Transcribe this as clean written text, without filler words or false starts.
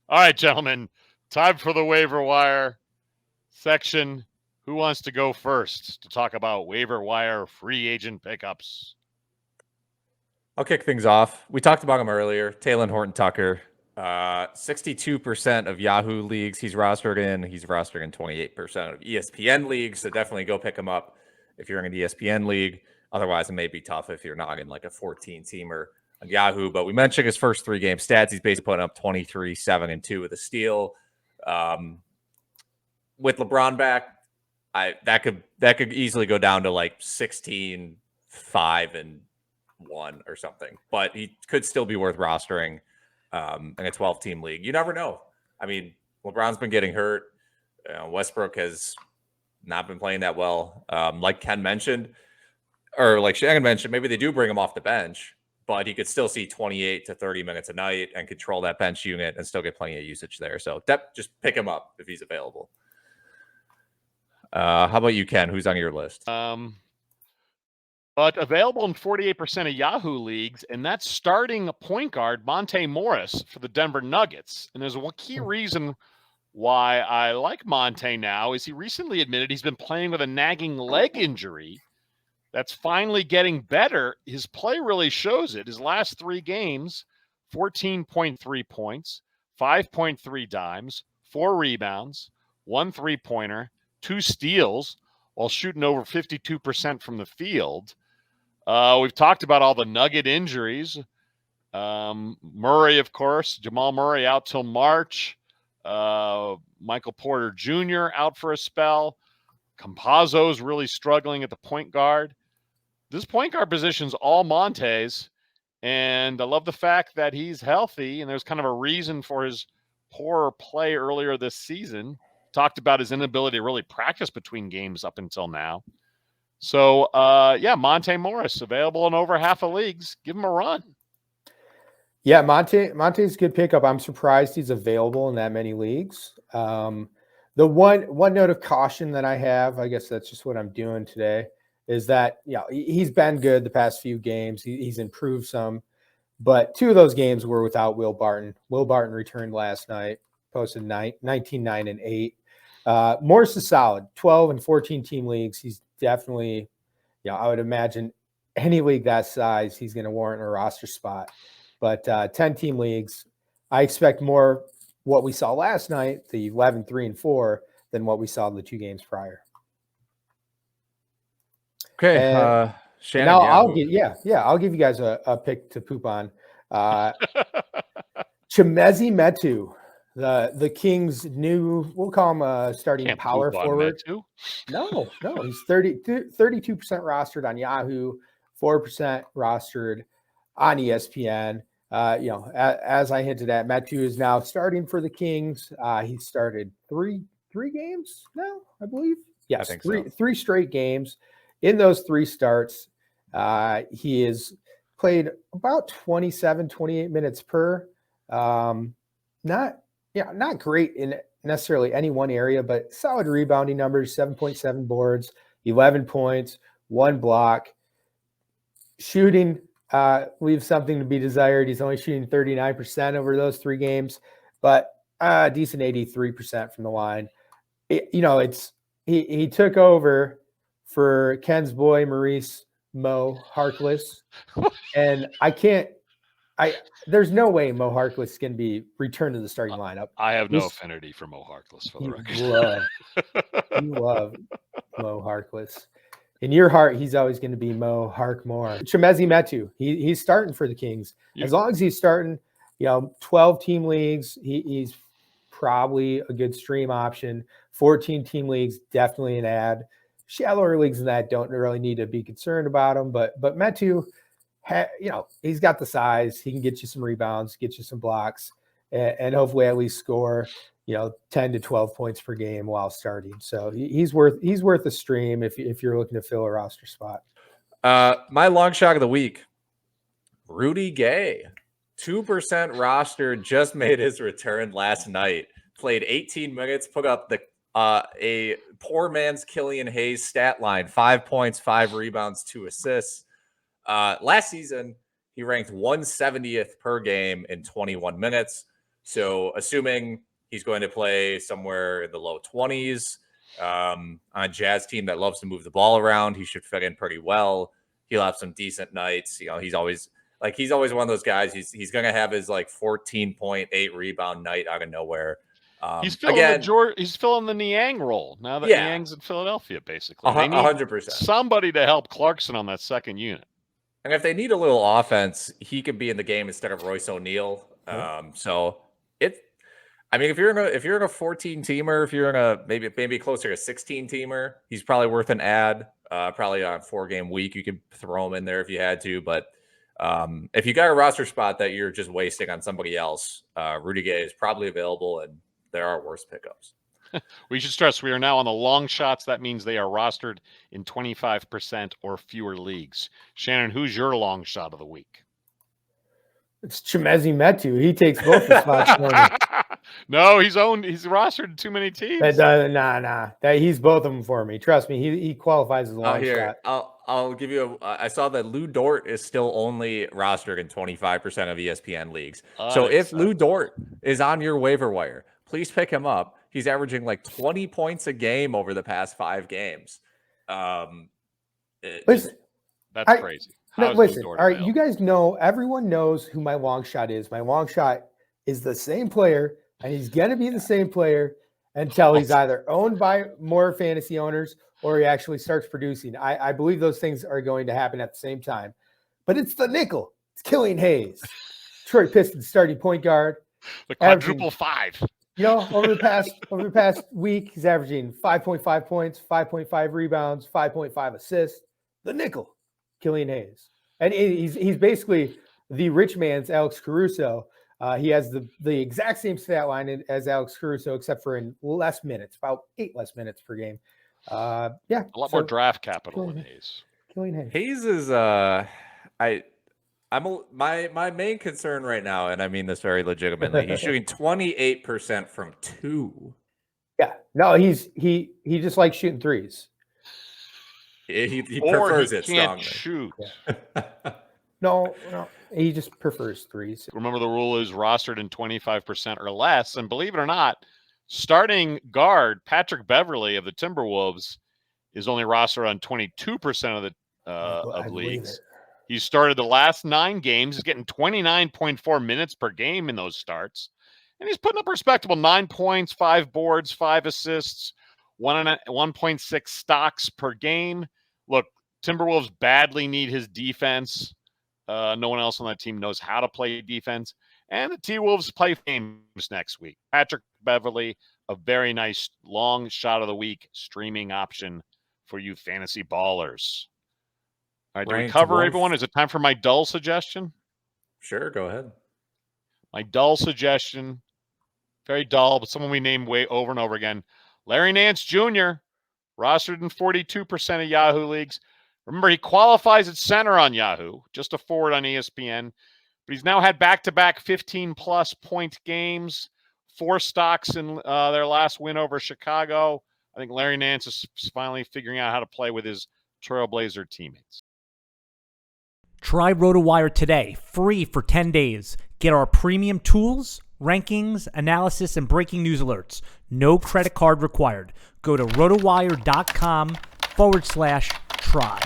All right, gentlemen, time for the waiver wire section. Who wants to go first to talk about waiver wire free agent pickups? I'll kick things off. We talked about him earlier. Talen Horton-Tucker, 62% of Yahoo leagues he's rostered in. He's rostered in 28% of ESPN leagues. So definitely go pick him up if you're in an ESPN league. Otherwise, it may be tough if you're not in like a 14-teamer on Yahoo. But we mentioned his first 3-game stats. He's basically putting up 23, 7, and 2 with a steal. With LeBron back, that could easily go down to like 16, 5, and 1 or something, but he could still be worth rostering in a 12-team league. You never know. I mean, LeBron's been getting hurt. Westbrook has not been playing that well. Like Ken mentioned, or like Shannon mentioned, maybe they do bring him off the bench, but he could still see 28 to 30 minutes a night and control that bench unit and still get plenty of usage there. So just pick him up if he's available. How about you, Ken? Who's on your list? But available in 48% of Yahoo leagues, and that's starting point guard Monte Morris for the Denver Nuggets. And there's one key reason why I like Monte now is he recently admitted he's been playing with a nagging leg injury that's finally getting better. His play really shows it. His last 3 games, 14.3 points, 5.3 dimes, 4 rebounds, 1 3-pointer, 2 steals, while shooting over 52% from the field. We've talked about all the Nugget injuries. Murray, of course, Jamal Murray out till March. Michael Porter Jr. out for a spell. Campazzo's really struggling at the point guard. This point guard position's all Monte's, and I love the fact that he's healthy, and there's kind of a reason for his poor play earlier this season. Talked about his inability to really practice between games up until now. So, Monte Morris, available in over half of leagues. Give him a run. Yeah, Monte's a good pickup. I'm surprised he's available in that many leagues. The one note of caution that I have, I guess that's just what I'm doing today, is that he's been good the past few games. He's improved some, but 2 of those games were without Will Barton. Will Barton returned last night, posted 19, 9, and 8. Morris is solid. 12 and 14 team leagues. He's definitely, I would imagine any league that size, he's going to warrant a roster spot. But 10 team leagues, I expect more what we saw last night, the 11, 3, and 4, than what we saw in the 2 games prior. Okay, Shannon. Now I'll give you guys a pick to poop on. Chimezie Metu, the Kings' new, we'll call him starting power forward. No, he's 32% rostered on Yahoo, 4% rostered on ESPN. As I hinted at, Metu is now starting for the Kings. He started three games now, I believe. Yes, I think three straight games. In those 3 starts, he has played about 27, 28 minutes per. Not great in necessarily any one area, but solid rebounding numbers, 7.7 boards, 11 points, 1 block. Shooting leaves something to be desired. He's only shooting 39% over those 3 games, but decent 83% from the line. He took over for Ken's boy, Maurice Mo Harkless. And there's no way Mo Harkless can be returned to the starting lineup. I have no affinity for Mo Harkless, for the record. You love Mo Harkless. In your heart, he's always going to be Mo Harkmore. Chimezie Metu, he's starting for the Kings. As long as he's starting, 12 team leagues, he's probably a good stream option. 14 team leagues, definitely an ad. Shallower leagues than that don't really need to be concerned about him. But Metu, he's got the size. He can get you some rebounds, get you some blocks, and hopefully at least score, 10 to 12 points per game while starting. So he's worth a stream if you're looking to fill a roster spot. My long shot of the week, Rudy Gay, 2% roster, just made his return last night. Played 18 minutes, put up a poor man's Killian Hayes stat line, 5 points, 5 rebounds, 2 assists. Last season, he ranked 170th per game in 21 minutes. So assuming he's going to play somewhere in the low 20s on a Jazz team that loves to move the ball around, he should fit in pretty well. He'll have some decent nights. He's always one of those guys. He's going to have his like 14.8 rebound night out of nowhere. He's filling the Niang role now that Niang's in Philadelphia, basically. 100%. Somebody to help Clarkson on that second unit. And if they need a little offense, he could be in the game instead of Royce O'Neal. If you're in a 14 teamer, if you're in a maybe closer to 16 teamer, he's probably worth an ad. Probably on a 4-game week, you could throw him in there if you had to. But if you got a roster spot that you're just wasting on somebody else, Rudy Gay is probably available, and there are worse pickups. We should stress we are now on the long shots. That means they are rostered in 25% or fewer leagues. Shannon, who's your long shot of the week? It's Chimezie Metu. He takes both the spots for me. No, he's rostered in too many teams. Nah. He's both of them for me. Trust me, he qualifies as a long shot. I'll give you I saw that Lou Dort is still only rostered in 25% of ESPN leagues. So if Lou Dort is on your waiver wire, please pick him up. He's averaging like 20 points a game over the past 5 games. That's crazy. Listen, all right, you guys know, everyone knows who my long shot is. My long shot is the same player, and he's going to be the same player until he's either owned by more fantasy owners or he actually starts producing. I believe those things are going to happen at the same time. But it's the nickel. It's Killian Hayes. Detroit Pistons starting point guard. The quadruple 5. Over the past week, he's averaging 5.5 points, 5.5 rebounds, 5.5 assists. The nickel, Killian Hayes. And he's basically the rich man's Alex Caruso. He has the exact same stat line as Alex Caruso, except for in less minutes, about 8 less minutes per game. A lot more draft capital in Hayes. Killian Hayes. Hayes is my main concern right now, and I mean this very legitimately. He's shooting 28% from 2. Yeah, no, he just likes shooting threes. He prefers it can't strongly. Shoot. Yeah. No, he just prefers threes. Remember, the rule is rostered in 25% or less, and believe it or not, starting guard Patrick Beverley of the Timberwolves is only rostered on 22% of leagues. He started the last 9 games. He's getting 29.4 minutes per game in those starts. And he's putting up respectable 9 points, 5 boards, 5 assists, 1.6 stocks per game. Look, Timberwolves badly need his defense. No one else on that team knows how to play defense. And the T-Wolves play games next week. Patrick Beverley, a very nice long shot of the week streaming option for you fantasy ballers. All right, do we cover everyone? Is it time for my dull suggestion? Sure, go ahead. My dull suggestion, very dull, but someone we name way over and over again. Larry Nance Jr., rostered in 42% of Yahoo leagues. Remember, he qualifies at center on Yahoo, just a forward on ESPN. But he's now had back-to-back 15-plus point games, 4 stocks in their last win over Chicago. I think Larry Nance is finally figuring out how to play with his Trailblazer teammates. Try RotoWire today, free for 10 days. Get our premium tools, rankings, analysis, and breaking news alerts. No credit card required. Go to rotowire.com/try.